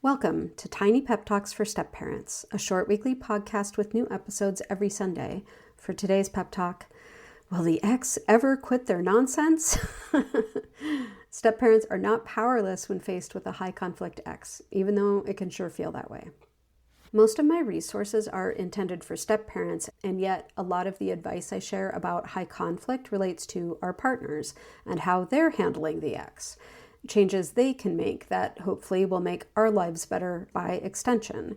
Welcome to Tiny Pep Talks for Stepparents, a short weekly podcast with new episodes every Sunday. For today's pep talk, will the ex ever quit their nonsense? Stepparents are not powerless when faced with a high conflict ex, even though it can sure feel that way. Most of my resources are intended for stepparents, and yet a lot of the advice I share about high conflict relates to our partners and how they're handling the ex. Changes they can make that hopefully will make our lives better by extension.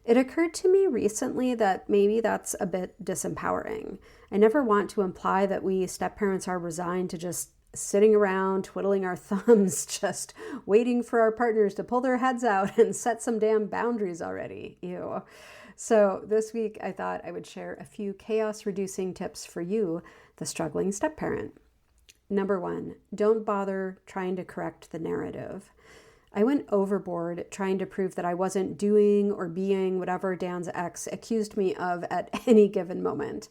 It occurred to me recently that maybe that's a bit disempowering. I never want to imply that we stepparents are resigned to just sitting around, twiddling our thumbs, just waiting for our partners to pull their heads out and set some damn boundaries already. Ew. So this week I thought I would share a few chaos-reducing tips for you, the struggling stepparent. Number 1, don't bother trying to correct the narrative. I went overboard trying to prove that I wasn't doing or being whatever Dan's ex accused me of at any given moment.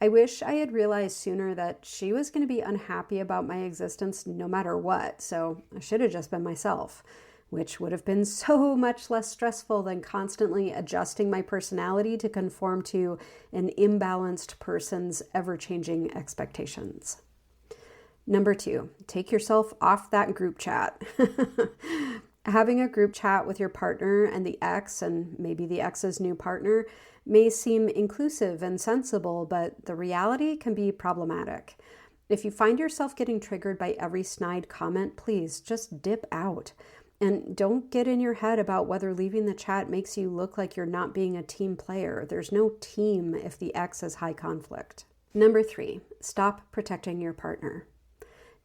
I wish I had realized sooner that she was going to be unhappy about my existence no matter what, so I should have just been myself, which would have been so much less stressful than constantly adjusting my personality to conform to an imbalanced person's ever-changing expectations. Number 2, take yourself off that group chat. Having a group chat with your partner and the ex, and maybe the ex's new partner, may seem inclusive and sensible, but the reality can be problematic. If you find yourself getting triggered by every snide comment, please just dip out. And don't get in your head about whether leaving the chat makes you look like you're not being a team player. There's no team if the ex is high conflict. Number 3, stop protecting your partner.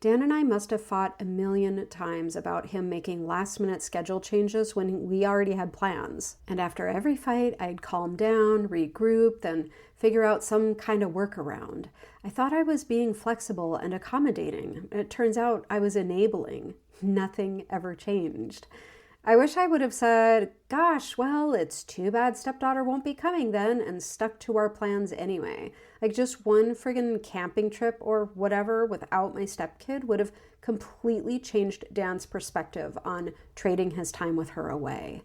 Dan and I must have fought a million times about him making last-minute schedule changes when we already had plans. And after every fight, I'd calm down, regroup, then figure out some kind of workaround. I thought I was being flexible and accommodating. It turns out I was enabling. Nothing ever changed. I wish I would have said, gosh, well, it's too bad stepdaughter won't be coming then, and stuck to our plans anyway. Like just one friggin' camping trip or whatever without my stepkid would have completely changed Dan's perspective on trading his time with her away.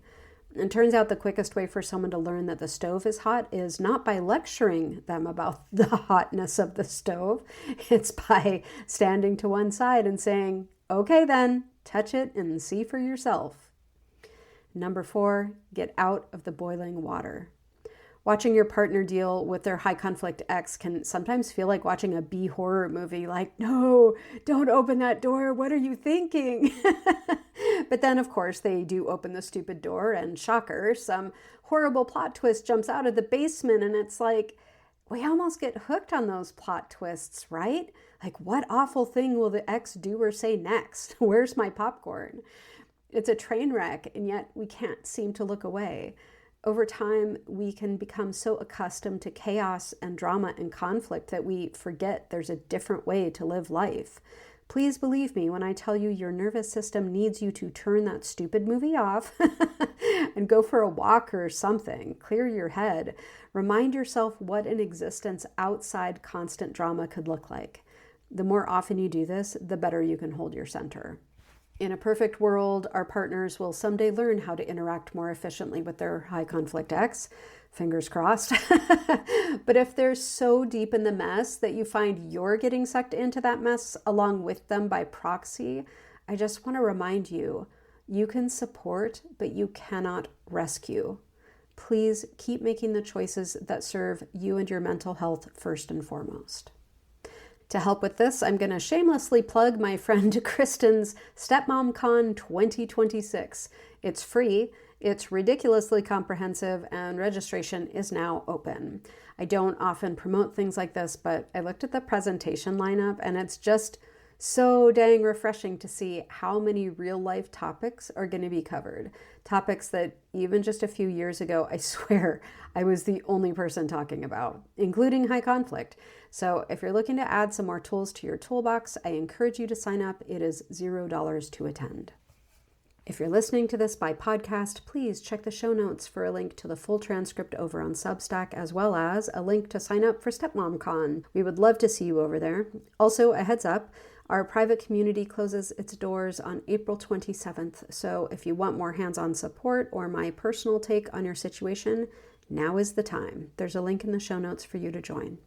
And turns out the quickest way for someone to learn that the stove is hot is not by lecturing them about the hotness of the stove. It's by standing to one side and saying, okay then, touch it and see for yourself. Number 4, get out of the boiling water. Watching your partner deal with their high conflict ex can sometimes feel like watching a B horror movie, like, no, don't open that door. What are you thinking? But then, of course, they do open the stupid door and shocker, some horrible plot twist jumps out of the basement and it's like, we almost get hooked on those plot twists, right? Like, what awful thing will the ex do or say next? Where's my popcorn? It's a train wreck, and yet we can't seem to look away. Over time, we can become so accustomed to chaos and drama and conflict that we forget there's a different way to live life. Please believe me when I tell you your nervous system needs you to turn that stupid movie off and go for a walk or something. Clear your head. Remind yourself what an existence outside constant drama could look like. The more often you do this, the better you can hold your center. In a perfect world, our partners will someday learn how to interact more efficiently with their high conflict ex. Fingers crossed. But if they're so deep in the mess that you find you're getting sucked into that mess along with them by proxy, I just want to remind you, you can support, but you cannot rescue. Please keep making the choices that serve you and your mental health first and foremost. To help with this, I'm going to shamelessly plug my friend Kristen's StepmomCon 2026. It's free, it's ridiculously comprehensive, and registration is now open. I don't often promote things like this, but I looked at the presentation lineup and it's just so dang refreshing to see how many real-life topics are going to be covered. Topics that even just a few years ago, I swear, I was the only person talking about, including high conflict. So if you're looking to add some more tools to your toolbox, I encourage you to sign up. It is $0 to attend. If you're listening to this by podcast, please check the show notes for a link to the full transcript over on Substack, as well as a link to sign up for StepmomCon. We would love to see you over there. Also, a heads up, Our private community closes its doors on April 27th, so if you want more hands-on support or my personal take on your situation, now is the time. There's a link in the show notes for you to join.